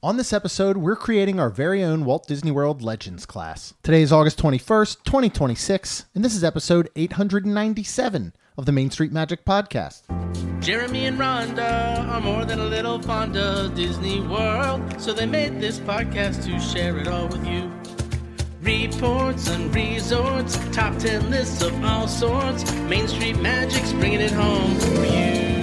On this episode, we're creating our very own Walt Disney World Legends class. Today is August 21st, 2026, and this is episode 897 of the Main Street Magic Podcast. Jeremy and Rhonda are more than a little fond of Disney World, so they made this podcast to share it all with you. Reports and resorts, top 10 lists of all sorts, Main Street Magic's bringing it home for you.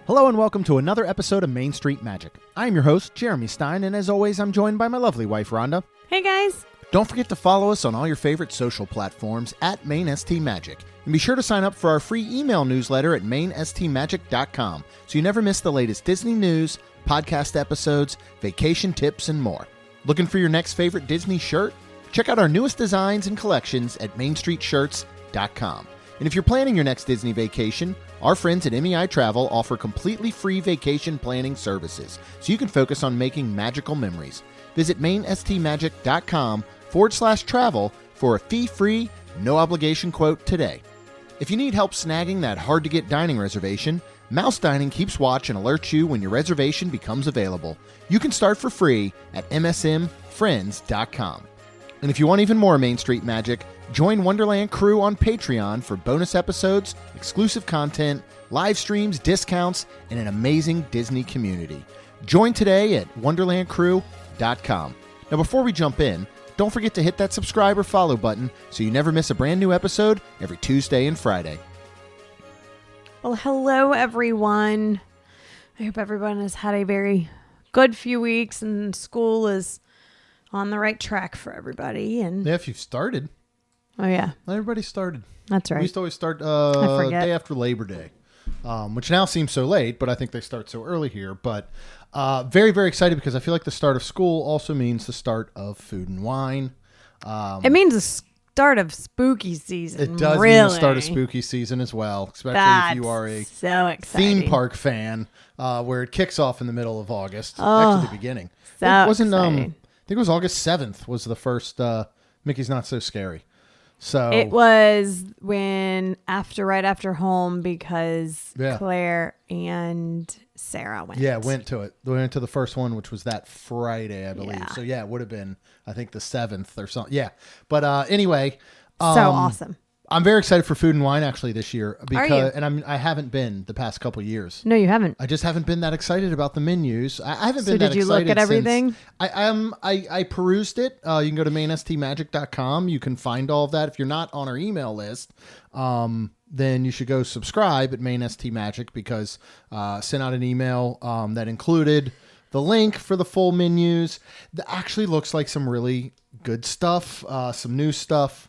Hello and welcome to another episode of Main Street Magic. I'm your host, Jeremy Stein, and as always, I'm joined by my lovely wife, Rhonda. Hey guys. Don't forget to follow us on all your favorite social platforms at MainSTMagic. And be sure to sign up for our free email newsletter at mainstmagic.com so you never miss the latest Disney news, podcast episodes, vacation tips, and more. Looking for your next favorite Disney shirt? Check out our newest designs and collections at mainstreetshirts.com. And if you're planning your next Disney vacation, our friends at MEI Travel offer completely free vacation planning services so you can focus on making magical memories. Visit mainstmagic.com/travel for a fee-free, no-obligation quote today. If you need help snagging that hard-to-get dining reservation, Mouse Dining keeps watch and alerts you when your reservation becomes available. You can start for free at msmfriends.com. And if you want even more Main Street Magic, join Wonderland Crew on Patreon for bonus episodes, exclusive content, live streams, discounts, and an amazing Disney community. Join today at wonderlandcrew.com. Now, before we jump in, don't forget to hit that subscribe or follow button so you never miss a brand new episode every Tuesday and Friday. Well, hello everyone. I hope everyone has had a very good few weeks and school is on the right track for everybody. And Yeah, if you've started. oh yeah, Everybody started. that's right. We used to always start I forget. day after Labor Day, which now seems so late, but I think they start so early here. But very, very excited because I feel like the start of school also means the start of food and wine. It means the start of spooky season. It does really. mean the start of spooky season as well, especially if you are a so exciting. theme park fan, where it kicks off in the middle of August, Oh, actually the beginning. so It wasn't. I exciting. think it was August 7th was the first Mickey's Not So Scary. So It was right after home because Yeah. Claire and Sarah went. Yeah, went to it. We went to the first one, which was that Friday, I believe. Yeah. So yeah, it would have been, I think, the 7th or something. Yeah, but anyway, So awesome. I'm very excited for Food and Wine actually this year because, you? and I haven't been the past couple years. No, you haven't. I just haven't been that excited about the menus. I haven't So been that did you excited. look at everything? Since I perused it. You can go to mainstmagic.com. You can find all of that. If you're not on our email list, then you should go subscribe at mainstmagic because sent out an email that included the link for the full menus. That actually looks like some really good stuff, some new stuff.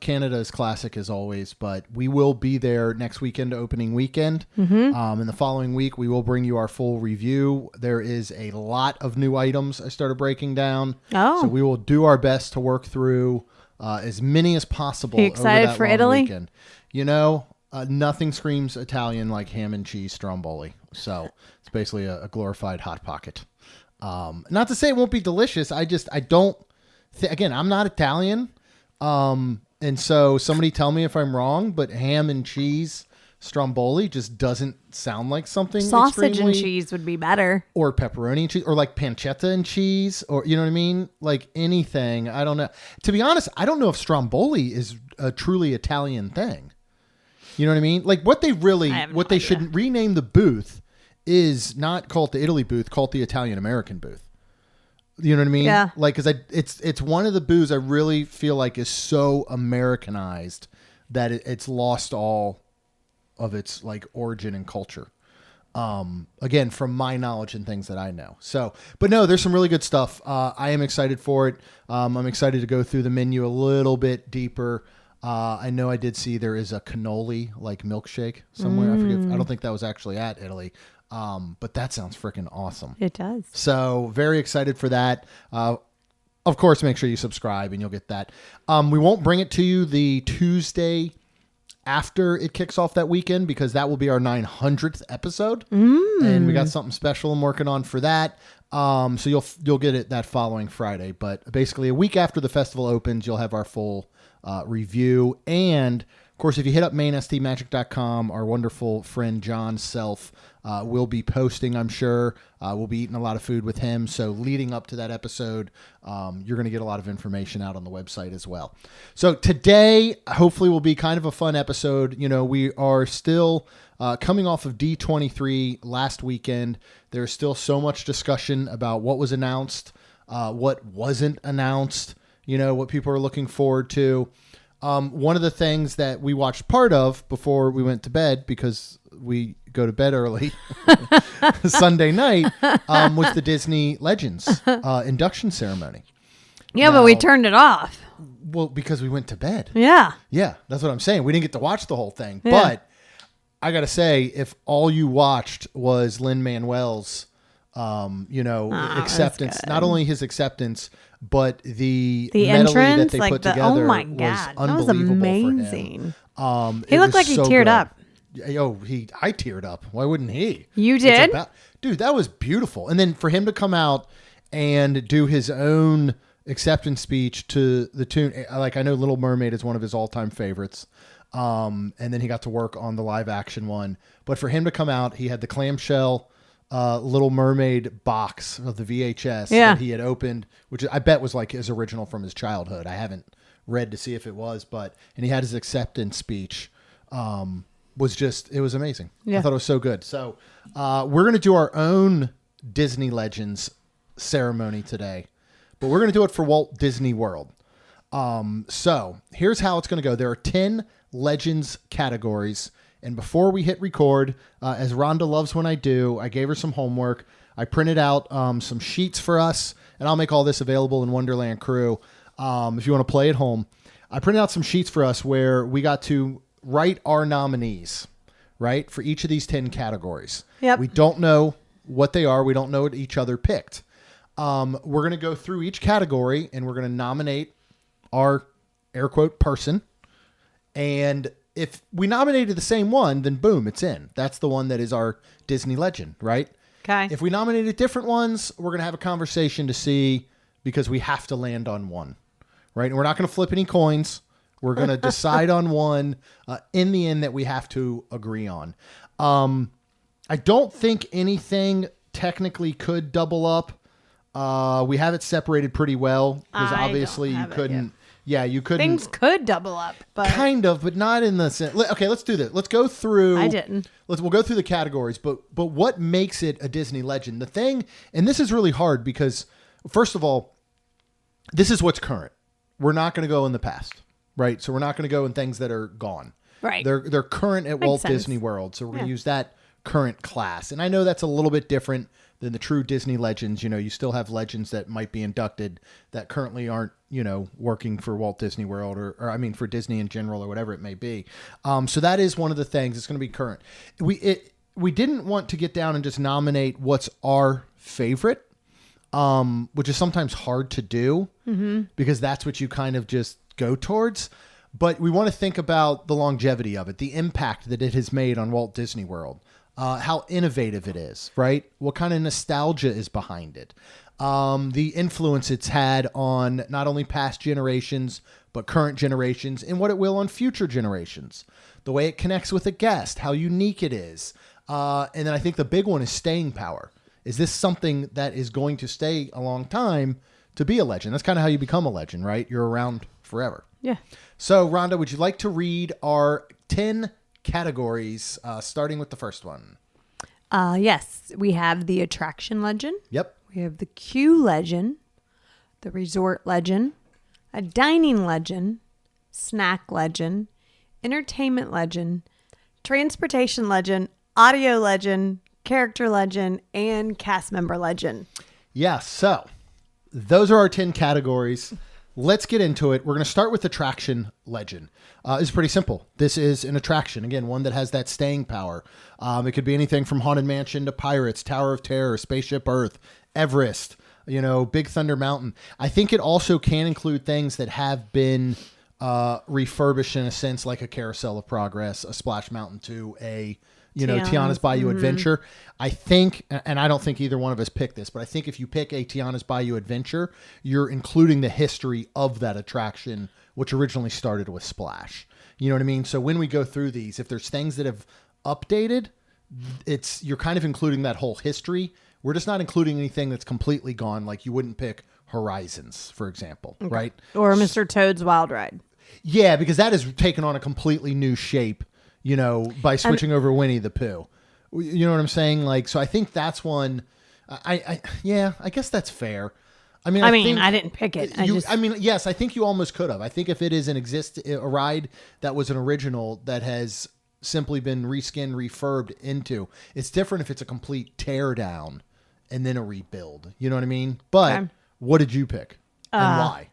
Canada is classic as always, but we will be there next weekend, opening weekend. In the following week, we will bring you our full review. There is a lot of new items I started breaking down. Oh. So we will do our best to work through as many as possible. Are you excited over that for long Italy? Weekend. You know, nothing screams Italian like ham and cheese stromboli. So it's basically a glorified Hot Pocket. Not to say it won't be delicious. I don't, again, I'm not Italian. And so somebody tell me if I'm wrong, but ham and cheese stromboli just doesn't sound like something Sausage and extremely- cheese would be better. or pepperoni and cheese or like pancetta and cheese or, you know what I mean? Like anything. I don't know. To be honest, I don't know if stromboli is a truly Italian thing. You know what I mean? Like what they idea. should rename the booth is not call it the Italy booth, call it the Italian American booth. You know what I mean? Yeah. Like, cause it's one of the booths I really feel like is so Americanized that it's lost all of its like origin and culture. Again, from my knowledge and things that I know. So, but no, there's some really good stuff. I am excited for it. I'm excited to go through the menu a little bit deeper. I know I did see there is a cannoli like milkshake somewhere. I forget. I don't think that was actually at Italy. But that sounds freaking awesome. It does. So very excited for that. Of course, make sure you subscribe and you'll get that. We won't bring it to you the Tuesday after it kicks off that weekend because that will be our 900th episode. And we got something special I'm working on for that. So you'll get it that following Friday. But basically a week after the festival opens, you'll have our full review and Of course, if you hit up mainstmagic.com, our wonderful friend John Self will be posting, I'm sure. We'll be eating a lot of food with him. So leading up to that episode, you're going to get a lot of information out on the website as well. So today, hopefully, will be kind of a fun episode. You know, we are still coming off of D23 last weekend. There's still so much discussion about what was announced, what wasn't announced, you know, what people are looking forward to. One of the things that we watched part of before we went to bed, because we go to bed early Sunday night, was the Disney Legends induction ceremony. Yeah, but we turned it off. Well, because we went to bed. Yeah. Yeah, that's what I'm saying. We didn't get to watch the whole thing. Yeah. But I got to say, if all you watched was Lin-Manuel's, acceptance, not only his acceptance, but the medley that they put together oh my was God, that was unbelievable amazing. for him. He looked like he teared up. I teared up. Why wouldn't he? You did? Dude, that was beautiful. And then for him to come out and do his own acceptance speech to the tune, like I know Little Mermaid is one of his all-time favorites. And then he got to work on the live action one. But for him to come out, he had the clamshell Little Mermaid box of the VHS that he had opened, which I bet was like his original from his childhood. I haven't read to see if it was, and he had his acceptance speech. It was amazing. Yeah. I thought it was so good. So we're going to do our own Disney Legends ceremony today, but we're going to do it for Walt Disney World. So here's how it's going to go. There are 10 Legends categories. And before we hit record, as Rhonda loves when I do, I gave her some homework. I printed out some sheets for us, and I'll make all this available in Wonderland Crew if you want to play at home. I printed out some sheets for us where we got to write our nominees, right, for each of these 10 categories. Yep. We don't know what they are. We don't know what each other picked. We're going to go through each category, and we're going to nominate our, air quote, person. And if we nominated the same one, then boom, it's in. That's the one that is our Disney legend, right? Okay. If we nominated different ones, we're going to have a conversation to see, because we have to land on one, right? And we're not going to flip any coins. We're going to decide on one in the end that we have to agree on. I don't think anything technically could double up. We have it separated pretty well, because obviously you couldn't. Yeah, you couldn't. Things could double up, but kind of, but not in the sense. Okay, let's do this. Let's go through. I didn't. We'll go through the categories, but what makes it a Disney legend? The thing, and this is really hard because, first of all, this is what's current. We're not going to go in the past, right? So we're not going to go in things that are gone. Right. They're current at Walt Disney World, so we're going to use that current class. And I know that's a little bit different than the true Disney legends. You know, you still have legends that might be inducted that currently aren't, working for Walt Disney World or I mean, for Disney in general or whatever it may be. So that is one of the things. It's going to be current. We didn't want to get down and just nominate what's our favorite, which is sometimes hard to do because that's what you kind of just go towards. But we want to think about the longevity of it, the impact that it has made on Walt Disney World. How innovative it is, right? What kind of nostalgia is behind it? The influence it's had on not only past generations, but current generations, and what it will on future generations. The way it connects with a guest, how unique it is. And then I think the big one is staying power. Is this something that is going to stay a long time to be a legend? That's kind of how you become a legend, right? You're around forever. Yeah. So, Rhonda, would you like to read our 10 categories, starting with the first one? Yes. We have the attraction legend. Yep. We have the queue legend, the resort legend, a dining legend, snack legend, entertainment legend, transportation legend, audio legend, character legend, and cast member legend. Yeah, so those are our 10 categories. Let's get into it. We're going to start with attraction legend. It's pretty simple. This is an attraction. Again, one that has that staying power. It could be anything from Haunted Mansion to Pirates, Tower of Terror, Spaceship Earth, Everest, Big Thunder Mountain. I think it also can include things that have been refurbished in a sense, like a Carousel of Progress, a Splash Mountain 2, a Tiana's Bayou Adventure. I think, and I don't think either one of us picked this, but I think if you pick a Tiana's Bayou Adventure, you're including the history of that attraction, which originally started with Splash. You know what I mean? So when we go through these, if there's things that have updated, you're kind of including that whole history. We're just not including anything that's completely gone. Like you wouldn't pick Horizons, for example, right? Or Mr. Toad's Wild Ride. Yeah, because that has taken on a completely new shape, by switching over Winnie the Pooh. You know what I'm saying? Like, so I think that's one. I guess that's fair. I mean, I didn't pick it. Yes, I think you almost could have. I think if it is a ride that was an original that has simply been reskinned, refurbed into, it's different if it's a complete tear down and then a rebuild. You know what I mean? But what did you pick and why?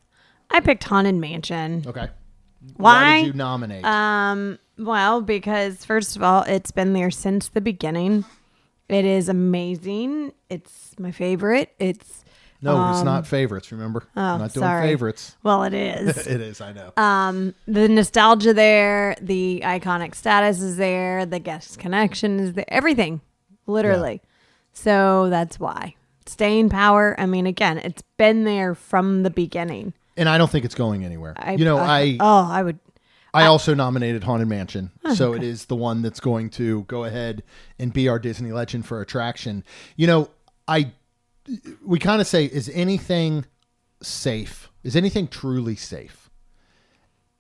I picked Haunted Mansion. Okay. Why did you nominate? Well, because first of all, it's been there since the beginning. It is amazing. It's my favorite. It's not favorites. Remember, I'm not doing favorites. Well, it is. It is. I know. The nostalgia there, the iconic status is there, the guest connection is there, everything, literally. Yeah. So that's why. Staying power. I mean, again, it's been there from the beginning. And I don't think it's going anywhere. I also nominated Haunted Mansion. So okay. It is the one that's going to go ahead and be our Disney Legend for attraction. We kind of say, is anything safe? Is anything truly safe?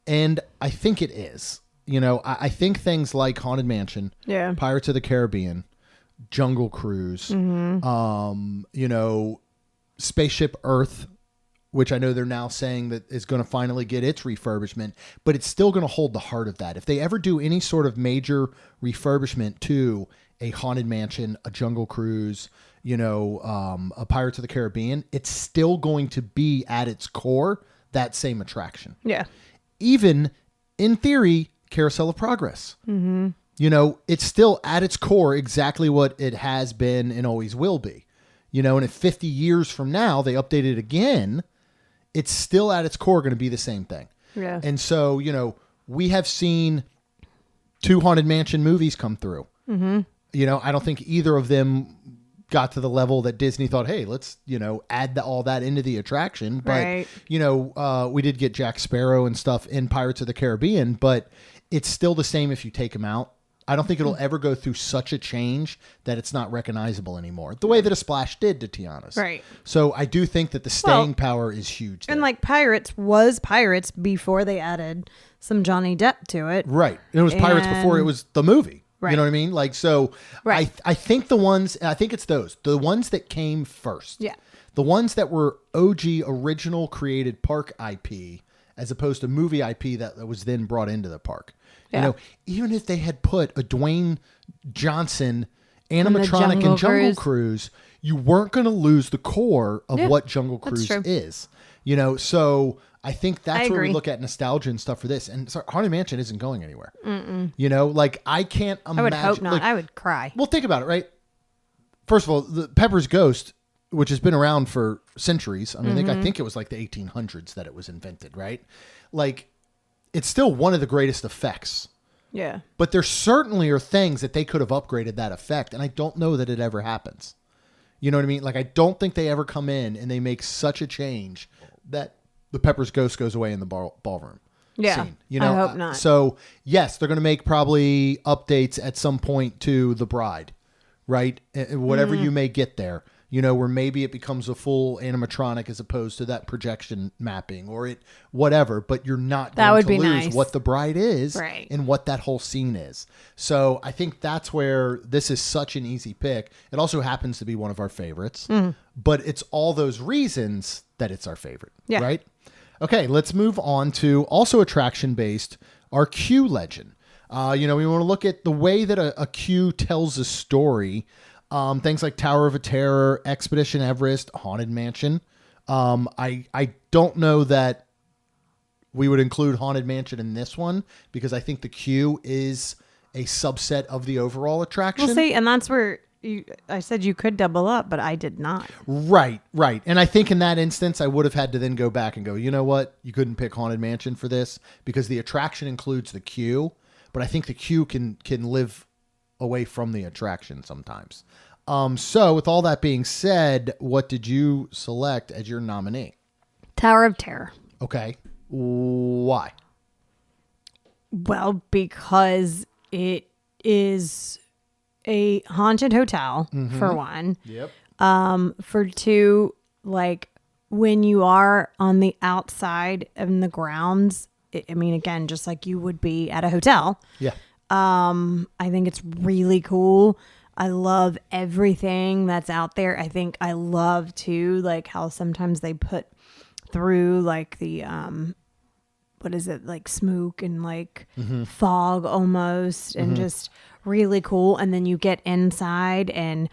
And I think it is. I think things like Haunted Mansion, Pirates of the Caribbean, Jungle Cruise, Spaceship Earth, which I know they're now saying that is going to finally get its refurbishment, but it's still going to hold the heart of that. If they ever do any sort of major refurbishment to a Haunted Mansion, a Jungle Cruise, a Pirates of the Caribbean, it's still going to be at its core that same attraction. Yeah. Even in theory, Carousel of Progress. Mm-hmm. It's still at its core exactly what it has been and always will be. And if 50 years from now they update it again, it's still at its core going to be the same thing. Yeah. And so, we have seen 2 Haunted Mansion movies come through. Mm-hmm. I don't think either of them got to the level that Disney thought, hey, let's, add all that into the attraction. But, right. We did get Jack Sparrow and stuff in Pirates of the Caribbean, but it's still the same if you take them out. I don't think it'll ever go through such a change that it's not recognizable anymore. The way that a Splash did to Tiana's. Right. So I do think that the staying power is huge there. And like Pirates was Pirates before they added some Johnny Depp to it. Right. And it was Pirates before it was the movie. Right. You know what I mean? Like, so right. I think it's the ones that came first. Yeah. The ones that were OG original created park IP as opposed to movie IP that was then brought into the park. Yeah. Even if they had put a Dwayne Johnson animatronic in Jungle Cruise, you weren't going to lose the core of what Jungle Cruise is. So I think that's where we look at nostalgia and stuff for this. And Haunted Mansion isn't going anywhere. Mm-mm. I can't imagine. I would hope not. I would cry. Well, think about it, right? First of all, the Pepper's Ghost, which has been around for centuries. I mean, I think it was like the 1800s that it was invented, right? Like, it's still one of the greatest effects. Yeah. But there certainly are things that they could have upgraded that effect, and I don't know that it ever happens. You know what I mean? Like, I don't think they ever come in and they make such a change that the Pepper's Ghost goes away in the ballroom scene. I hope not. So, yes, they're going to make probably updates at some point to The Bride, right? Whatever you may get there. Where maybe it becomes a full animatronic as opposed to that projection mapping or whatever, but you're not going to lose what The Bride is and what that whole scene is. So I think that's where this is such an easy pick. It also happens to be one of our favorites, but it's all those reasons that it's our favorite, right? Okay, let's move on to also attraction-based, our queue legend. We want to look at the way that a queue tells a story. Things like Tower of Terror, Expedition Everest, Haunted Mansion. I don't know that we would include Haunted Mansion in this one because I think the queue is a subset of the overall attraction. Well, see, and that's where I said you could double up, but I did not. Right. And I think in that instance, I would have had to then go back and go, you know what? You couldn't pick Haunted Mansion for this because the attraction includes the queue, but I think the queue can live away from the attraction sometimes. So with all that being said, what did you select as your nominee? Tower of Terror. Okay. Why? Well, because it is a haunted hotel, for one. Yep. For two, like when you are on the outside in the grounds, I mean, again, just like you would be at a hotel. Yeah. I think it's really cool. I love everything that's out there. I think I love too, like how sometimes they put through like the, what is it, like smoke and like fog almost, and just really cool. And then you get inside and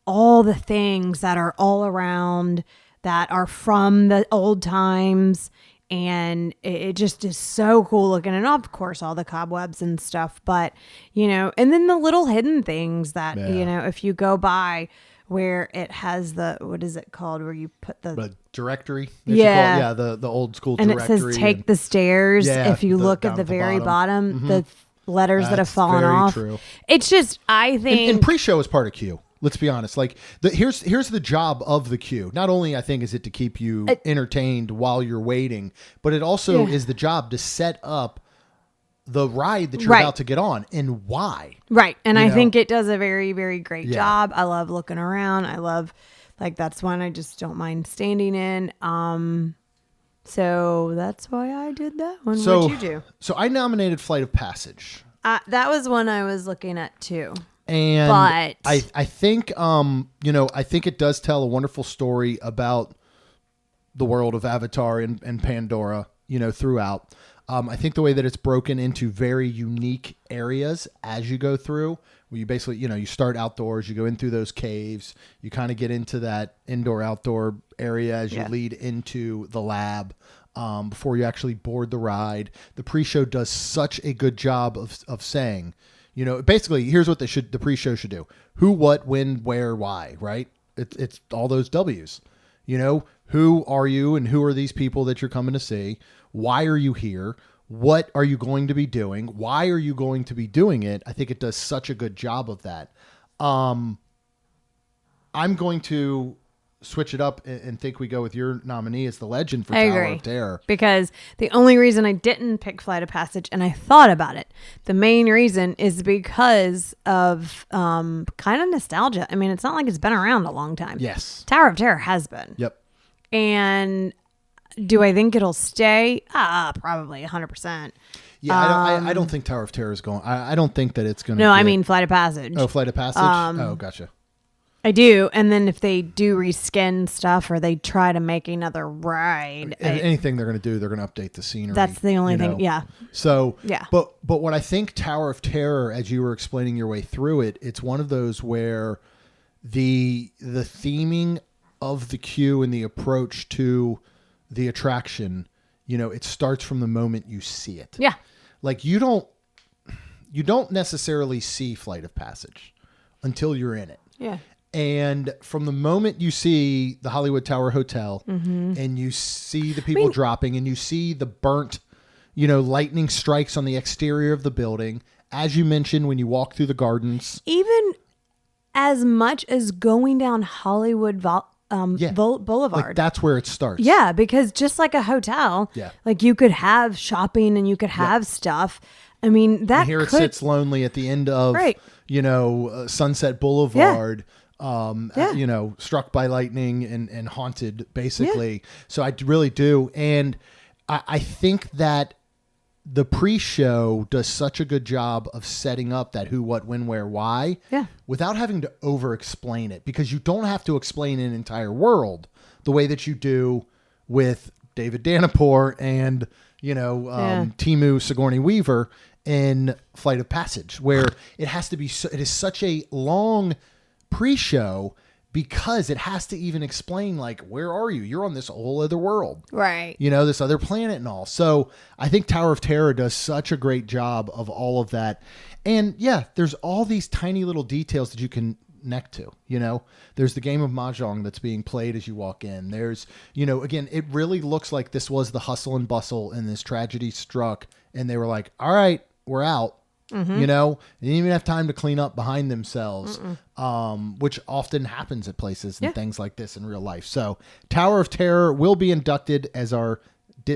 all the things that are all around that are from the old times. And it just is so cool looking. And of course, all the cobwebs and stuff. But, you know, and then the little hidden things that, you know, if you go by where it has the, what is it called? Where you put the directory. Yeah. Yeah. The old school and directory. it says take the stairs. Yeah, if you look at the very bottom, the letters that have fallen very off. True. It's just, I think. And pre-show is part of Q. Let's be honest. Like here's the job of the queue. Not only I think is it to keep you entertained while you're waiting, but it also is the job to set up the ride that you're about to get on and why. Right. And I think it does a very, very great job. I love looking around. I love, like, that's one I just don't mind standing in. So that's why I did that one. What'd you do? So I nominated Flight of Passage. That was one I was looking at too. And but I think, I think it does tell a wonderful story about the world of Avatar and Pandora, throughout. I think the way that it's broken into very unique areas as you go through, where you basically, you start outdoors, you go in through those caves, you kind of get into that indoor-outdoor area as you lead into the lab before you actually board the ride. The pre-show does such a good job of saying, basically, here's what the pre-show should do. Who, what, when, where, why, right? It's all those W's. Who are you and who are these people that you're coming to see? Why are you here? What are you going to be doing? Why are you going to be doing it? I think it does such a good job of that. I'm going to switch it up and think we go with your nominee as the legend for Tower of Terror. Because the only reason I didn't pick Flight of Passage, and I thought about it, the main reason is because of kind of nostalgia. I mean, it's not like it's been around a long time. Yes. Tower of Terror has been. Yep. And do I think it'll stay? Probably 100%. Yeah, I don't think Tower of Terror is going. I don't think that it's going to. No, I mean Flight of Passage. Oh, Flight of Passage. Oh, gotcha. I do. And then if they do reskin stuff or they try to make another ride. Anything they're going to do, they're going to update the scenery. That's the only thing. Yeah. So, yeah. But what I think Tower of Terror, as you were explaining your way through it, it's one of those where the theming of the queue and the approach to the attraction, it starts from the moment you see it. Yeah. Like you don't necessarily see Flight of Passage until you're in it. Yeah. And from the moment you see the Hollywood Tower Hotel and you see the people dropping and you see the burnt, lightning strikes on the exterior of the building, as you mentioned, when you walk through the gardens. Even as much as going down Hollywood Boulevard. Like that's where it starts. Yeah, because just like a hotel, like you could have shopping and you could have stuff. I mean, that and here it sits lonely at the end of, Sunset Boulevard. Struck by lightning and haunted, basically. Yeah. So I really do. And I think that the pre-show does such a good job of setting up that who, what, when, where, why, without having to over-explain it. Because you don't have to explain an entire world the way that you do with David Danapour and, Timu Sigourney Weaver in Flight of Passage, where it has to be, it is such a long pre-show because it has to even explain, like, where are you? You're on this whole other world. Right. This other planet and all. So I think Tower of Terror does such a great job of all of that. And there's all these tiny little details that you can connect to, there's the game of Mahjong that's being played as you walk in. There's, again, it really looks like this was the hustle and bustle and this tragedy struck and they were like, all right, we're out. They didn't even have time to clean up behind themselves, which often happens at places and things like this in real life. So Tower of Terror will be inducted as our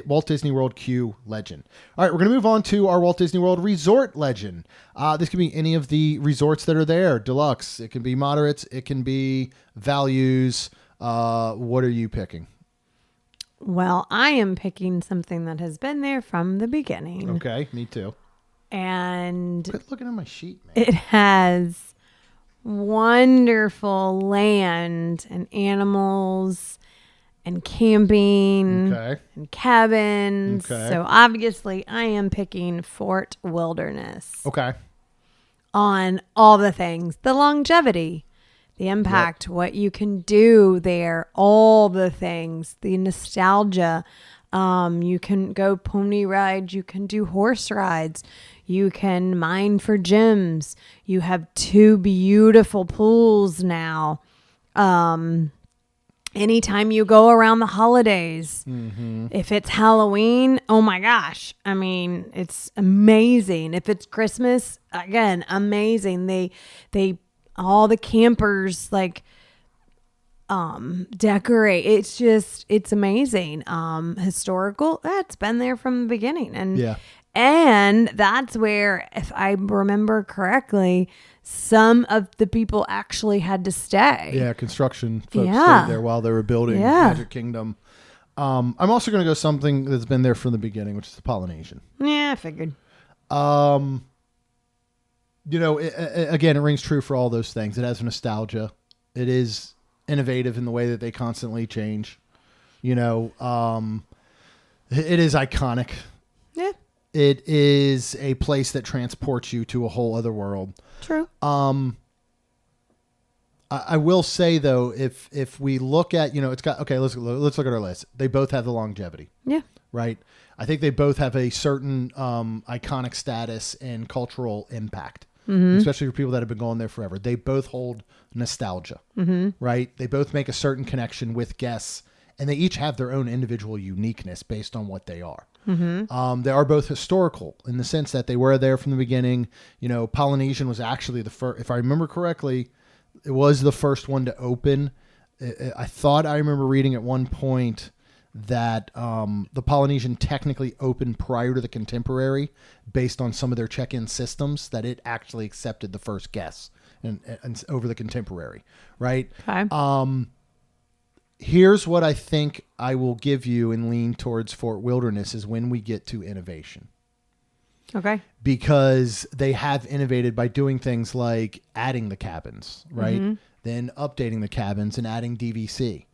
Walt Disney World Q legend. All right, we're going to move on to our Walt Disney World Resort legend. This can be any of the resorts that are there. Deluxe. It can be moderates. It can be values. What are you picking? Well, I am picking something that has been there from the beginning. Okay, me too. And Quit looking at my sheet, man. it has wonderful land and animals and camping and cabins. Okay. So obviously I am picking Fort Wilderness Okay. on all the things, the longevity, the impact, what you can do there, all the things, the nostalgia. You can go pony ride, you can do horse rides, you can mine for gems. You have 2 beautiful pools now. Anytime you go around the holidays, if it's Halloween, oh my gosh. I mean, it's amazing. If it's Christmas, again, amazing. They all the campers like decorate. It's amazing. Historical, it's been there from the beginning. And that's where, if I remember correctly, some of the people actually had to stay. Yeah, construction folks stayed there while they were building Magic Kingdom. I'm also going to go something that's been there from the beginning, which is the Polynesian. Yeah, I figured. Again, it rings true for all those things. It has nostalgia. It is innovative in the way that they constantly change. It is iconic. Yeah. It is a place that transports you to a whole other world. True. I will say though, if we look at, it's got, okay, let's look at our list. They both have the longevity. Yeah. Right. I think they both have a certain iconic status and cultural impact, especially for people that have been going there forever. They both hold nostalgia, right? They both make a certain connection with guests, and they each have their own individual uniqueness based on what they are. They are both historical in the sense that they were there from the beginning. Polynesian was actually the first, if I remember correctly, it was the first one to open. I thought I remember reading at one point that the Polynesian technically opened prior to the Contemporary based on some of their check-in systems, that it actually accepted the first guests and over the Contemporary, right? Okay. Here's what I think I will give you and lean towards Fort Wilderness is when we get to innovation. Okay. Because they have innovated by doing things like adding the cabins, right? Then updating the cabins and adding DVC,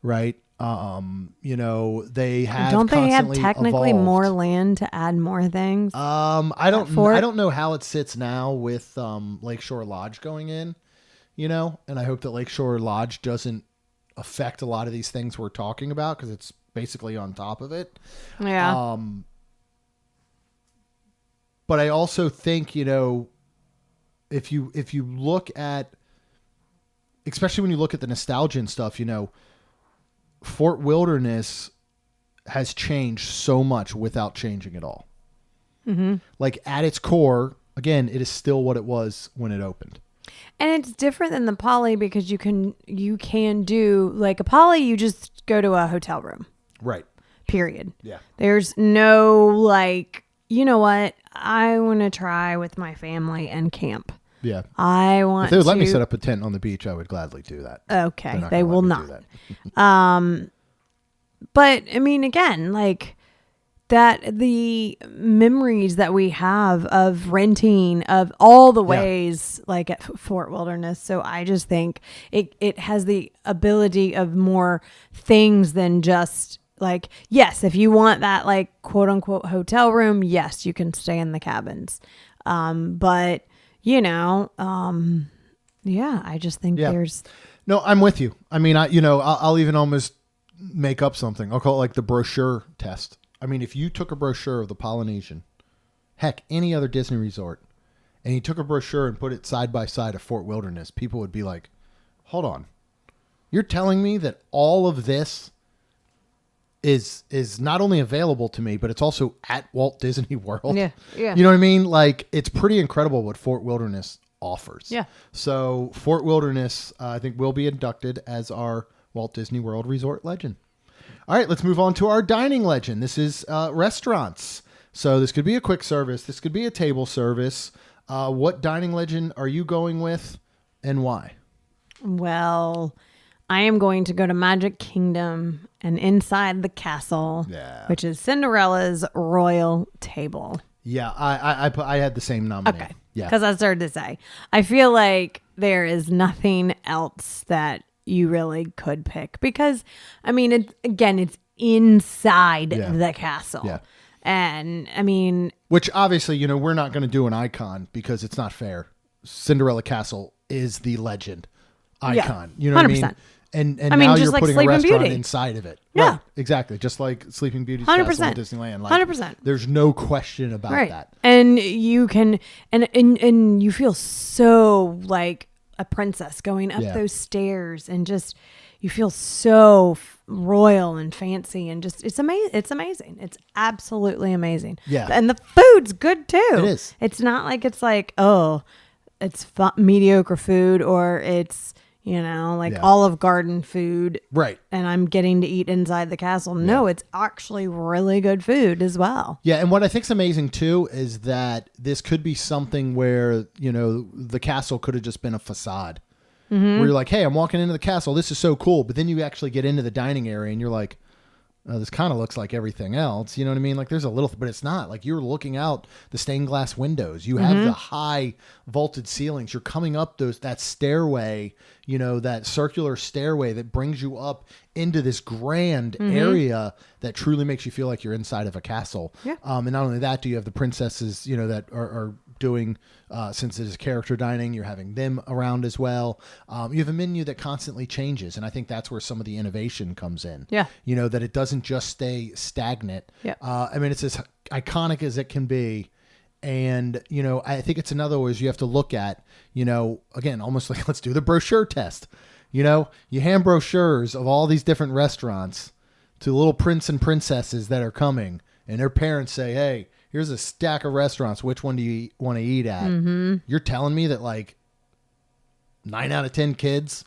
right? They have Don't they have constantly technically evolved. more land to add more things? I don't know how it sits now with Lakeshore Lodge going in, and I hope that Lakeshore Lodge doesn't affect a lot of these things we're talking about because it's basically on top of it. Yeah. But I also think, if you look at, especially when you look at the nostalgia and stuff, Fort Wilderness has changed so much without changing at all. Like at its core, again, it is still what it was when it opened. And it's different than the Poly because you can do like a Poly, you just go to a hotel room. Right. Period. Yeah. There's no like, you know what? I want to try with my family and camp. Yeah. I want If they would let me to- set up a tent on the beach, I would gladly do that. Okay. They're They gonna will let me not. do that. But I mean, again, like that, the memories that we have of renting, of all the ways, like at Fort Wilderness. So I just think it has the ability of more things than just like, yes, if you want that like quote unquote hotel room, yes, you can stay in the cabins. But I just think there's. No, I'm with you. I mean, I'll even almost make up something. I'll call it like the brochure test. I mean, if you took a brochure of the Polynesian, heck, any other Disney resort, and you took a brochure and put it side by side of Fort Wilderness, people would be like, hold on. You're telling me that all of this is not only available to me, but it's also at Walt Disney World. Yeah. You know what I mean? Like, it's pretty incredible what Fort Wilderness offers. Yeah. So Fort Wilderness, I think, will be inducted as our Walt Disney World Resort Legend. All right, let's move on to our dining legend. This is restaurants. So this could be a quick service. This could be a table service. What dining legend are you going with and why? Well, I am going to go to Magic Kingdom and inside the castle, which is Cinderella's royal table. Yeah, I had the same nominee. Okay. Yeah. Because I started to say, I feel like there is nothing else that you really could pick because, I mean, it's inside the castle. Yeah. And I mean, which obviously, we're not going to do an icon because it's not fair. Cinderella Castle is the legend icon. Yeah, you know what I mean? 100%. And I mean, now just you're like putting a Sleeping restaurant Beauty. inside of it. Yeah. Right, exactly. Just like Sleeping Beauty's 100%. castle in Disneyland. Like, 100%. There's no question about that. And you can, and you feel so like a princess going up those stairs and just, you feel so royal and fancy and just, it's amazing. It's amazing. It's absolutely amazing. Yeah. And the food's good too. It is. It's not like it's like, oh, it's mediocre food or it's, Olive Garden food. Right. And I'm getting to eat inside the castle. No, it's actually really good food as well. Yeah. And what I think's amazing too is that this could be something where, the castle could have just been a facade. Where you're like, hey, I'm walking into the castle. This is so cool. But then you actually get into the dining area and you're like, oh, this kind of looks like everything else. You know what I mean? Like there's a little, but it's not. Like you're looking out the stained glass windows. You have the high vaulted ceilings. You're coming up that stairway, that circular stairway that brings you up into this grand area that truly makes you feel like you're inside of a castle. Yeah. And not only that, do you have the princesses, that are doing, since it is character dining, you're having them around as well. You have a menu that constantly changes. And I think that's where some of the innovation comes in. Yeah. That it doesn't just stay stagnant. Yeah. I mean, it's as iconic as it can be. And, I think it's another way you have to look at, again, almost like let's do the brochure test. You hand brochures of all these different restaurants to little prince and princesses that are coming and their parents say, hey, here's a stack of restaurants. Which one do you want to eat at? You're telling me that like 9 out of 10 kids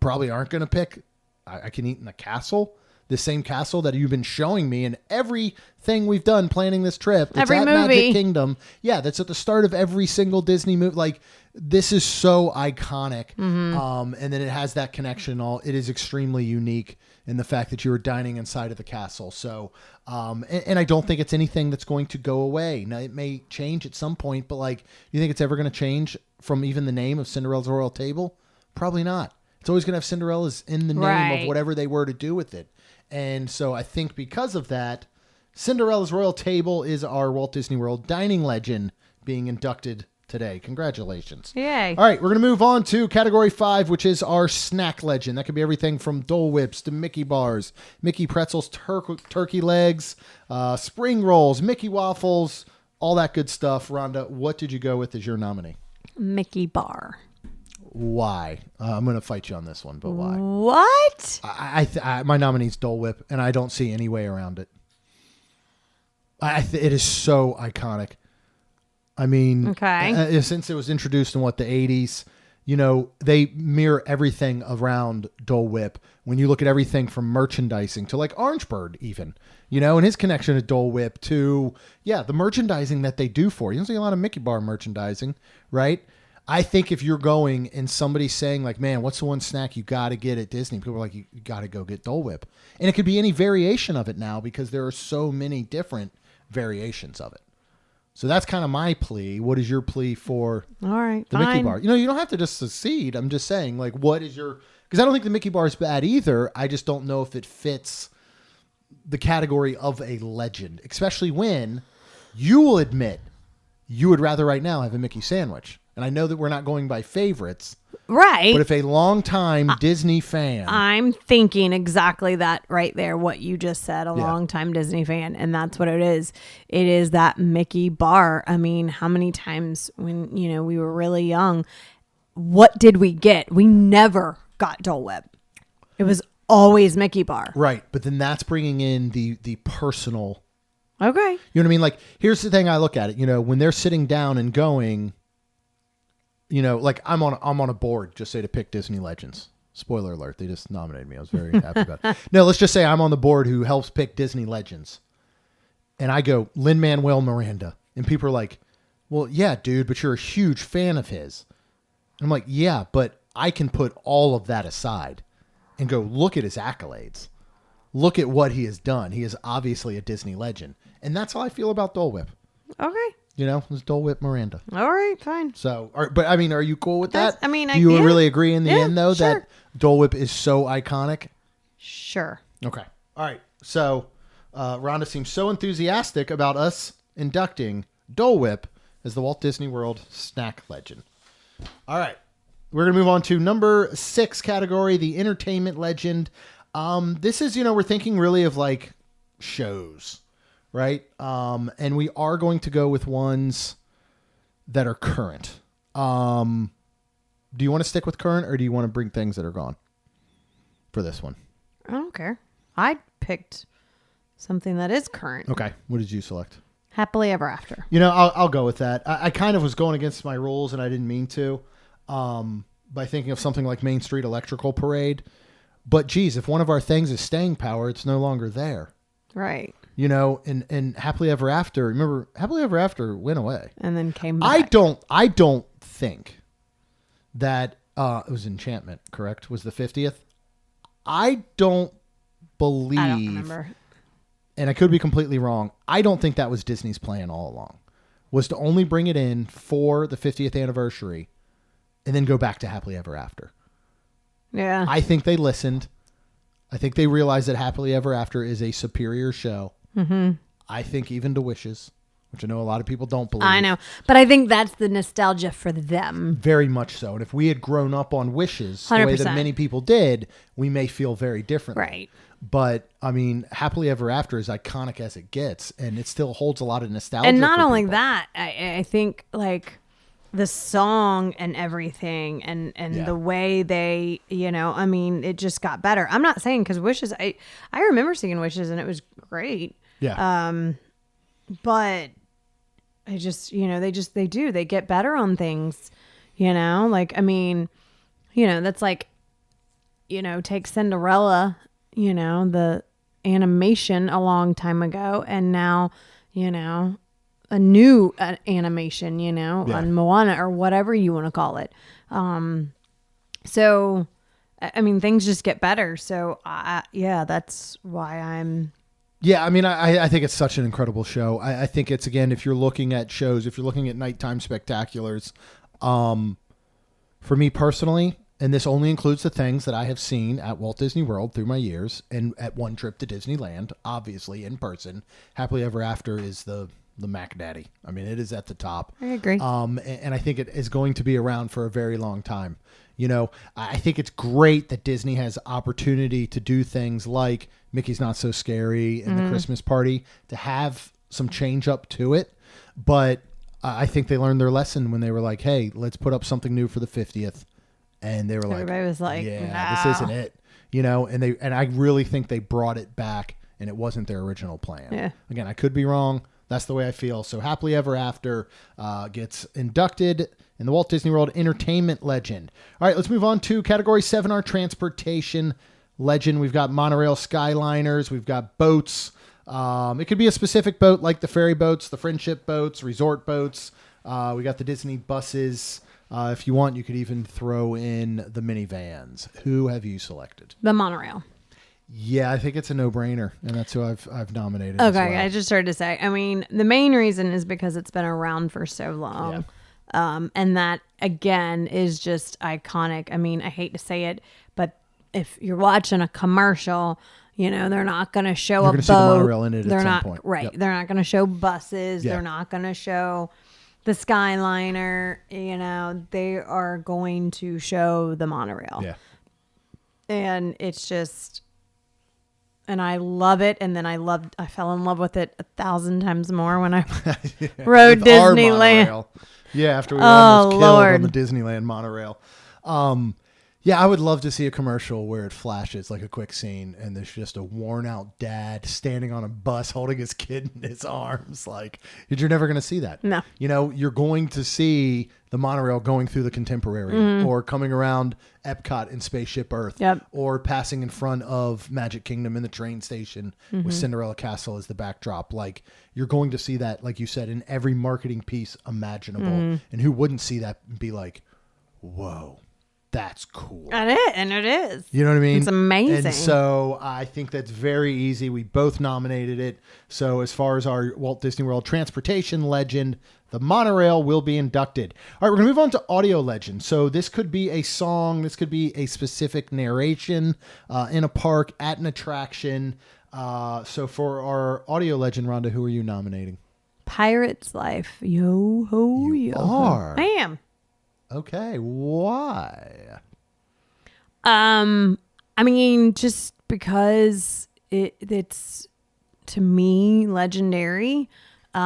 probably aren't going to pick, I can eat in the castle, the same castle that you've been showing me in everything we've done planning this trip. It's every at movie. Magic Kingdom. Yeah, that's at the start of every single Disney movie. Like this is so iconic. And then it has that connection. It is extremely unique in the fact that you were dining inside of the castle. So, and I don't think it's anything that's going to go away. Now, it may change at some point, but like, you think it's ever going to change from even the name of Cinderella's Royal Table? Probably not. It's always going to have Cinderella's in the name of whatever they were to do with it. And so I think because of that, Cinderella's Royal Table is our Walt Disney World dining legend being inducted today. Congratulations. Yay. All right, we're going to move on to category 5, which is our snack legend. That could be everything from Dole Whips to Mickey bars, Mickey pretzels, turkey legs, spring rolls, Mickey waffles, all that good stuff. Rhonda, what did you go with as your nominee? Mickey bar. Why? I'm going to fight you on this one, but why? What? My nominee is Dole Whip, and I don't see any way around it. It is so iconic. I mean, since it was introduced in the 80s, they mirror everything around Dole Whip. When you look at everything from merchandising to like Orange Bird even, and his connection to Dole Whip to, the merchandising that they do for you. You don't see a lot of Mickey bar merchandising, right? I think if you're going and somebody's saying like, man, what's the one snack you got to get at Disney? People are like, you got to go get Dole Whip. And it could be any variation of it now because there are so many different variations of it. So that's kind of my plea. What is your plea for all right, the Mickey bar? You don't have to just succeed. I'm just saying, like, what is your... Because I don't think the Mickey bar is bad either. I just don't know if it fits the category of a legend, especially when you will admit you would rather right now have a Mickey sandwich. And I know that we're not going by favorites. Right. But if a longtime Disney fan... I'm thinking exactly that right there, what you just said, a longtime Disney fan. And that's what it is. It is that Mickey bar. I mean, how many times when, we were really young, what did we get? We never got Dole Whip. It was always Mickey bar. Right. But then that's bringing in the personal... Okay. You know what I mean? Like, here's the thing I look at it. When they're sitting down and going... like I'm on a board, just say to pick Disney Legends. Spoiler alert, they just nominated me. I was very happy about it. No, let's just say I'm on the board who helps pick Disney Legends. And I go, Lin-Manuel Miranda. And people are like, well, yeah, dude, but you're a huge fan of his. And I'm like, yeah, but I can put all of that aside and go, look at his accolades. Look at what he has done. He is obviously a Disney legend. And that's how I feel about Dole Whip. Okay. You know, it's Dole Whip Miranda. All right, fine. So, but I mean, are you cool with that? I mean, do you yeah. really agree in the end, though, sure. that Dole Whip is so iconic? Sure. Okay. All right. So, Rhonda seems so enthusiastic about us inducting Dole Whip as the Walt Disney World snack legend. All right. We're going to move on to number 6 category, the entertainment legend. This is, we're thinking really of like shows, right? And we are going to go with ones that are current. Do you want to stick with current or do you want to bring things that are gone for this one? I don't care. I picked something that is current. Okay. What did you select? Happily Ever After. I'll go with that. I kind of was going against my rules and I didn't mean to, by thinking of something like Main Street Electrical Parade. But geez, if one of our things is staying power, it's no longer there. Right. And Happily Ever After, remember, Happily Ever After went away. And then came back. I don't think that, it was Enchantment, correct? Was the 50th? I don't believe. I don't remember. And I could be completely wrong. I don't think that was Disney's plan all along, was to only bring it in for the 50th anniversary and then go back to Happily Ever After. Yeah. I think they listened. I think they realized that Happily Ever After is a superior show. Mm-hmm. I think even to Wishes, which I know a lot of people don't believe. I know. But I think that's the nostalgia for them. Very much so. And if we had grown up on Wishes, 100%. The way that many people did, we may feel very differently. Right. But, I mean, Happily Ever After is iconic as it gets, and it still holds a lot of nostalgia. And not for only people. that, I think, like, the song and everything and the way they, it just got better. I'm not saying because Wishes, I remember singing Wishes, and it was great. Yeah. But I just, they get better on things, that's like, take Cinderella, the animation a long time ago, and now, a new animation, on Moana or whatever you want to call it. So, I mean, things just get better. So, that's why I'm... Yeah, I mean, I think it's such an incredible show. I think it's, again, if you're looking at shows, if you're looking at nighttime spectaculars, for me personally, and this only includes the things that I have seen at Walt Disney World through my years and at one trip to Disneyland, obviously in person, Happily Ever After is the Mac Daddy. I mean, it is at the top. I agree. And I think it is going to be around for a very long time. I think it's great that Disney has opportunity to do things like Mickey's Not So Scary and the Christmas Party to have some change up to it. But I think they learned their lesson when they were like, hey, let's put up something new for the 50th. And they were everybody was like, yeah, no. this isn't it. And I really think they brought it back and it wasn't their original plan. Yeah. Again, I could be wrong. That's the way I feel. So Happily Ever After gets inducted in the Walt Disney World Entertainment Legend. All right, let's move on to Category 7, our Transportation Legend. We've got monorail skyliners. We've got boats. It could be a specific boat like the ferry boats, the friendship boats, resort boats. We got the Disney buses. If you want, you could even throw in the minivans. Who have you selected? The monorail. Yeah, I think it's a no-brainer, and that's who I've nominated. Okay, as well. I just started to say. I mean, the main reason is because it's been around for so long, and that again is just iconic. I mean, I hate to say it, but if you're watching a commercial, they're not going to show a boat. See the monorail in it at some point. Right. Yep. They're not going to show buses. Yeah. They're not going to show the Skyliner. They are going to show the monorail. Yeah. And it's just. And I love it. And then I fell in love with it 1,000 times more when I rode Disneyland. Yeah, after we were almost killed on the Disneyland monorail. Yeah, I would love to see a commercial where it flashes like a quick scene and there's just a worn out dad standing on a bus holding his kid in his arms. Like, you're never going to see that. No. You know, you're going to see the monorail going through the Contemporary or coming around Epcot in Spaceship Earth or passing in front of Magic Kingdom in the train station with Cinderella Castle as the backdrop. Like, you're going to see that, like you said, in every marketing piece imaginable. And who wouldn't see that and be like, whoa. That's cool. And it is. You know what I mean? It's amazing. And so I think that's very easy. We both nominated it. So as far as our Walt Disney World transportation legend, the monorail will be inducted. All right, we're going to move on to audio legend. So this could be a song. This could be a specific narration in a park, at an attraction. So for our audio legend, Rhonda, who are you nominating? Pirate's Life. Yo ho, You yo are. ho. I am. Okay, why? I mean, just because it's to me legendary. You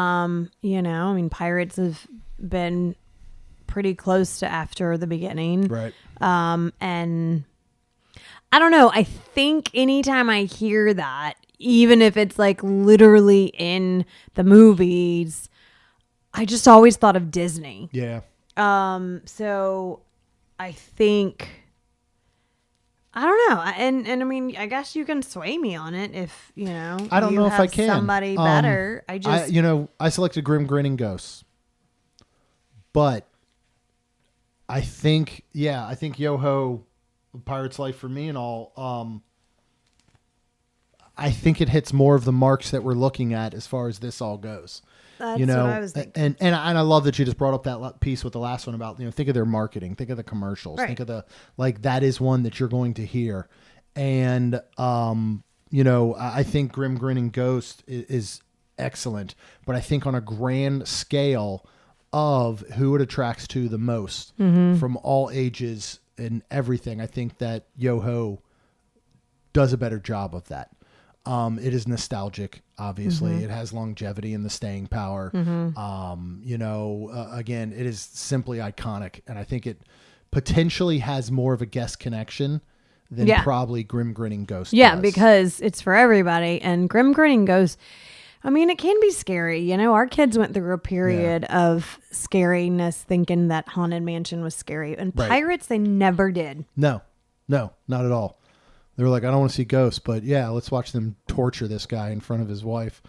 know, I mean, pirates have been pretty close to after the beginning. Right. And I don't know. I think anytime I hear that, even if it's like literally in the movies, I just always thought of Disney. Yeah. So I think, I don't know. And I mean, I guess you can sway me on it if, you know, I don't you know if have I can. somebody better. I selected Grim Grinning Ghosts, but I think Yo-Ho, Pirate's Life for me and all, I think it hits more of the marks that we're looking at as far as this all goes. That's you know, what I was thinking. And I love that you just brought up that piece with the last one about, you know, think of their marketing, think of the commercials, think of the, like, that is one that you're going to hear. And, you know, I think Grim Grinning Ghost is excellent, but I think on a grand scale of who it attracts to the most from all ages and everything, I think that Yo-Ho does a better job of that. It is nostalgic, obviously. It has longevity and the staying power. You know, again, it is simply iconic. And I think it potentially has more of a guest connection than probably Grim Grinning Ghost does. Because it's for everybody. And Grim Grinning Ghost, I mean, it can be scary. You know, our kids went through a period of scariness thinking that Haunted Mansion was scary. And Pirates, they never did. No, not at all. They were like, I don't want to see ghosts, but yeah, let's watch them torture this guy in front of his wife.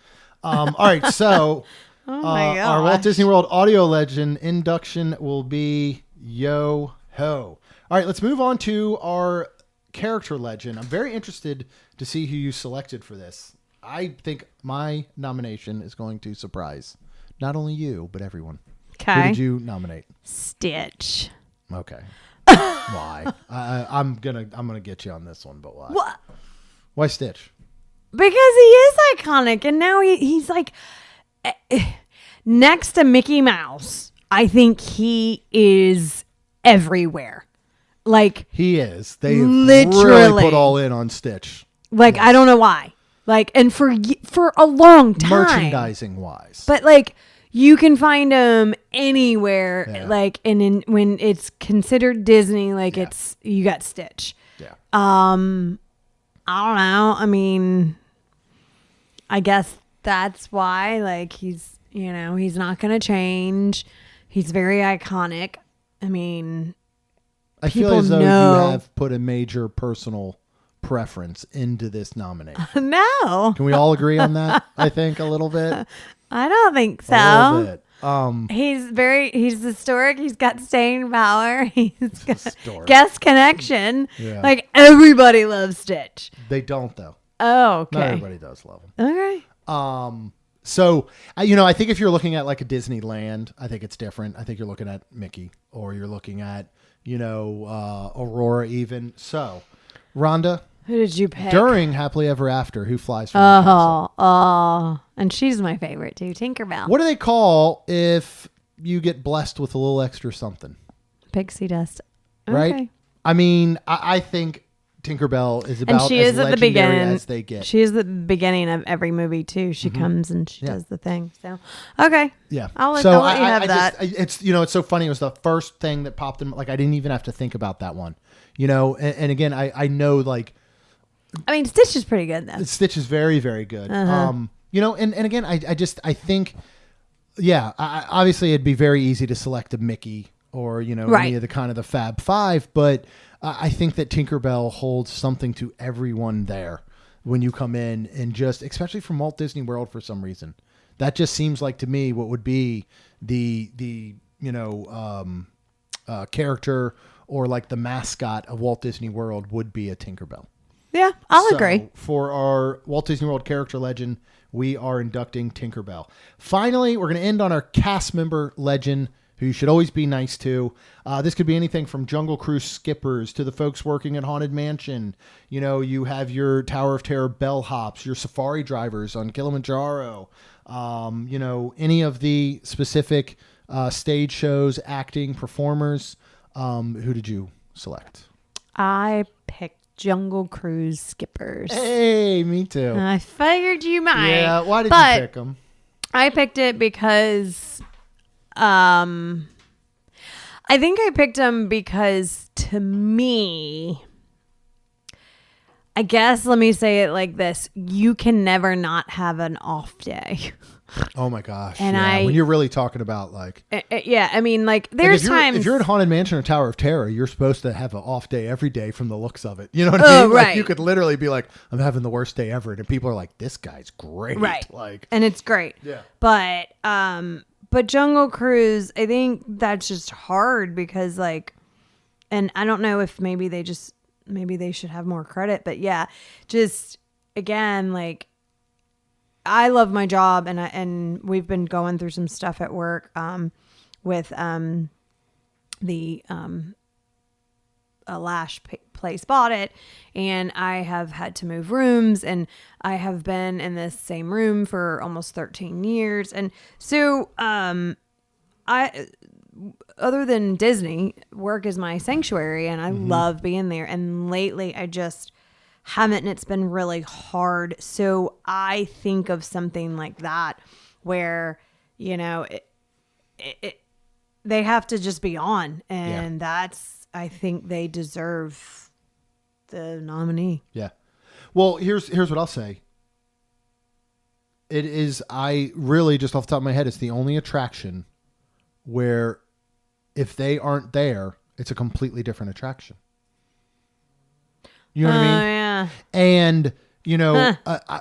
All right, so our Walt Disney World audio legend induction will be Yo-Ho. All right, let's move on to our character legend. I'm very interested to see who you selected for this. I think my nomination is going to surprise not only you, but everyone. Okay. Who did you nominate? Stitch. Okay. Why? I'm gonna get you on this one, but why? What? Why Stitch? Because he is iconic, and now he's like next to Mickey Mouse. I think he is everywhere. Like he is. They have literally really put all in on Stitch. Like I don't know why. Like and for a long time, merchandising wise, but like. You can find them anywhere, like, and when it's considered Disney, like it's you got Stitch. Yeah. I don't know. I mean, I guess that's why. Like he's not going to change. He's very iconic. I mean, I feel as though you have put a major personal preference into this nomination. No. Can we all agree on that? I think a little bit. I don't think so. A little bit. He's historic. He's got staying power. He's got guest connection. Yeah. Like everybody loves Stitch. They don't though. Oh, okay. Not everybody does love him. Okay. So, you know, I think if you're looking at like a Disneyland, I think it's different. I think you're looking at Mickey or you're looking at, you know, Aurora even. So, Rhonda. Who did you pick? During Happily Ever After, who flies from the castle? Oh, and she's my favorite too, Tinkerbell. What do they call if you get blessed with a little extra something? Pixie dust. Right? Okay. I mean, I think Tinkerbell is And about she as is at the legendary beginning. as they get. She is at the beginning of every movie too. She comes and she does the thing. So, okay. Yeah. I'll let so you I have that. It's it's so funny. It was the first thing that popped in. Like I didn't even have to think about that one. And again, I know like I mean, Stitch is pretty good though. Stitch is very, very good. And again, I think, obviously it'd be very easy to select a Mickey or, any of the kind of the Fab Five, but I think that Tinkerbell holds something to everyone there when you come in and just, especially from Walt Disney World for some reason, that just seems like to me what would be the character or like the mascot of Walt Disney World would be a Tinkerbell. Yeah, I'll agree. For our Walt Disney World character legend, we are inducting Tinkerbell. Finally, we're going to end on our cast member legend, who you should always be nice to. This could be anything from Jungle Cruise skippers to the folks working at Haunted Mansion. You have your Tower of Terror bellhops, your safari drivers on Kilimanjaro. Any of the specific stage shows, acting, performers. Who did you select? I picked Jungle Cruise skippers. Hey, me too. I figured you might. Yeah, why did you pick them? I picked it because I think I picked them because to me, I guess let me say it like this. You can never not have an off day. Oh my gosh. And when you're really talking about like... I mean like there's times... If you're at Haunted Mansion or Tower of Terror, you're supposed to have an off day every day from the looks of it. You know what I mean? Right. Like you could literally be like, I'm having the worst day ever. And people are like, this guy's great. Right. Like, and it's great. Yeah. But Jungle Cruise, I think that's just hard because like, and I don't know if maybe they should have more credit, but yeah, just again, like I love my job and we've been going through some stuff at work, with, the, Lash place bought it and I have had to move rooms and I have been in this same room for almost 13 years. And so, other than Disney, work is my sanctuary and I love being there. And lately I just haven't, and it's been really hard. So I think of something like that where, they have to just be on. And I think they deserve the nominee. yeah. Well, here's what I'll say. It is, I really, just off the top of my head, it's the only attraction where if they aren't there, it's a completely different attraction. You know what I mean? Yeah. And,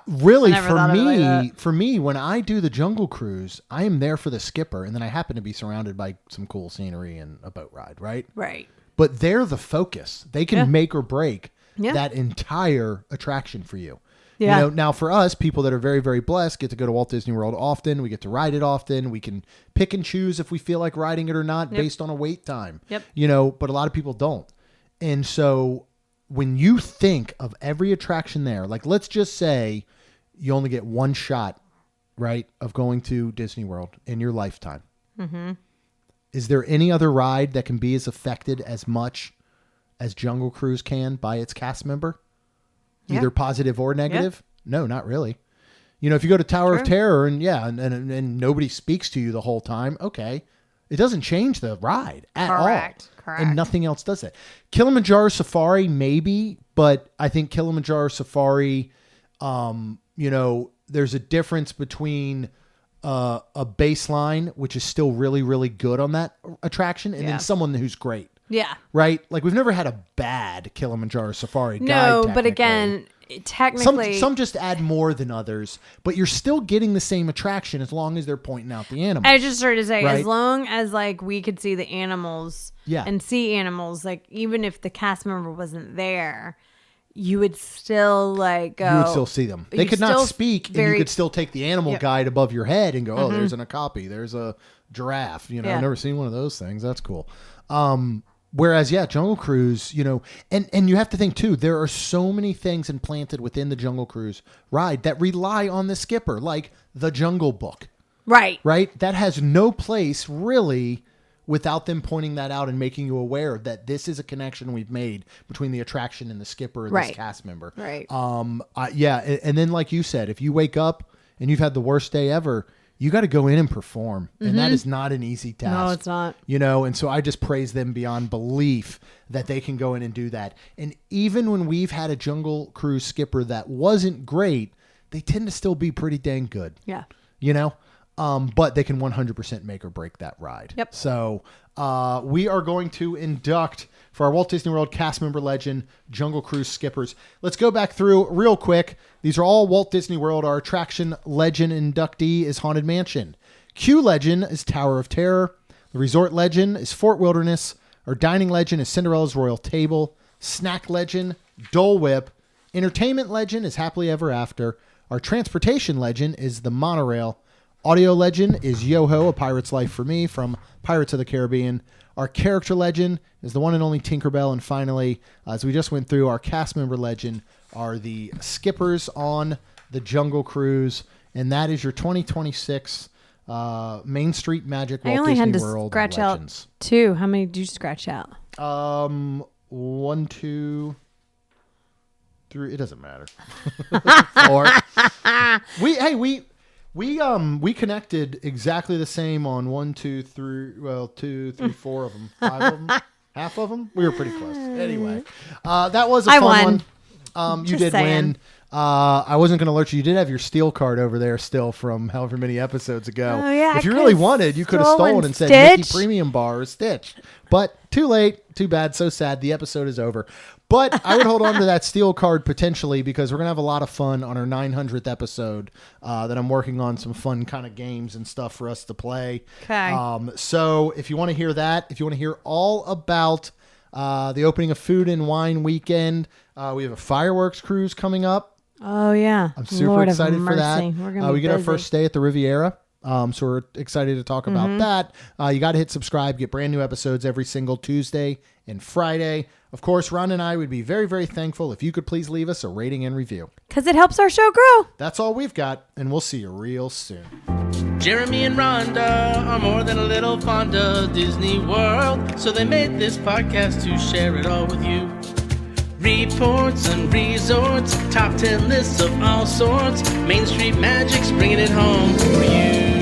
really I never thought of it like that. for me, when I do the Jungle Cruise, I am there for the skipper. And then I happen to be surrounded by some cool scenery and a boat ride, right? Right. But they're the focus. They can make or break Yeah. that entire attraction for you. Yeah. Now for us, people that are very, very blessed get to go to Walt Disney World often. We get to ride it often. We can pick and choose if we feel like riding it or not based on a wait time. Yep. But a lot of people don't. And so when you think of every attraction there, like let's just say you only get one shot, right, of going to Disney World in your lifetime. Mm-hmm. Is there any other ride that can be as affected as much as Jungle Cruise can by its cast member? Either positive or negative? No, not really. If you go to Tower of Terror and nobody speaks to you the whole time, okay. It doesn't change the ride at all. Correct. And nothing else does that. Kilimanjaro Safari, maybe, but I think Kilimanjaro Safari, there's a difference between a baseline, which is still really, really good on that attraction, and then someone who's great. Yeah. Right? Like we've never had a bad Kilimanjaro Safari guide. No, but again, technically some just add more than others, but you're still getting the same attraction as long as they're pointing out the animals. I just started to say, right? as long as like we could see the animals and see animals, like even if the cast member wasn't there, you would still like go. You would still see them. They could not speak, and you could still take the animal guide above your head and go, oh, there's an okapi, there's a giraffe. I've never seen one of those things. That's cool. Whereas, Jungle Cruise, and you have to think too, there are so many things implanted within the Jungle Cruise ride that rely on the skipper, like the Jungle Book. Right. Right? That has no place really without them pointing that out and making you aware that this is a connection we've made between the attraction and the skipper or this cast member. Right. And then like you said, if you wake up and you've had the worst day ever, you got to go in and perform. And that is not an easy task. No, it's not. You know, and so I just praise them beyond belief that they can go in and do that. And even when we've had a Jungle Cruise skipper that wasn't great, they tend to still be pretty dang good. Yeah. You know? But they can 100% make or break that ride. Yep. So we are going to induct for our Walt Disney World cast member legend, Jungle Cruise skippers. Let's go back through real quick. These are all Walt Disney World. Our attraction legend inductee is Haunted Mansion. Queue legend is Tower of Terror. The resort legend is Fort Wilderness. Our dining legend is Cinderella's Royal Table. Snack legend, Dole Whip. Entertainment legend is Happily Ever After. Our transportation legend is the monorail. Audio legend is Yo-Ho, A Pirate's Life for Me from Pirates of the Caribbean. Our character legend is the one and only Tinkerbell. And finally, as we just went through, our cast member legend are the skippers on the Jungle Cruise. And that is your 2026 Main Street Magic Walt Disney World scratch Legends. Out 2. How many did you scratch out? 1, 2, 3. It doesn't matter. 4. We connected exactly the same on 1, 2, 3. Well, 2, 3, 4 of them, 5 of them, half of them. We were pretty close. Anyway, that was a fun one. You did win. I wasn't going to alert you. You did have your steel card over there still from however many episodes ago. Oh, yeah, if you really wanted, you could have stolen and said Mickey Premium Bar or Stitch. But too late. Too bad. So sad. The episode is over. But I would hold on to that steel card potentially because we're going to have a lot of fun on our 900th episode that I'm working on some fun kind of games and stuff for us to play. Okay. So if you want to hear that, if you want to hear all about the opening of Food and Wine Weekend, we have a fireworks cruise coming up. Oh, yeah. I'm super excited for that. We get our first stay at the Riviera. So we're excited to talk about that. You got to hit subscribe, get brand new episodes every single Tuesday and Friday. Of course, Ron and I would be very, very thankful if you could please leave us a rating and review. Because it helps our show grow. That's all we've got, and we'll see you real soon. Jeremy and Rhonda are more than a little fond of Disney World, so they made this podcast to share it all with you. Reports and resorts, top 10 lists of all sorts, Main Street Magic's bringing it home for you.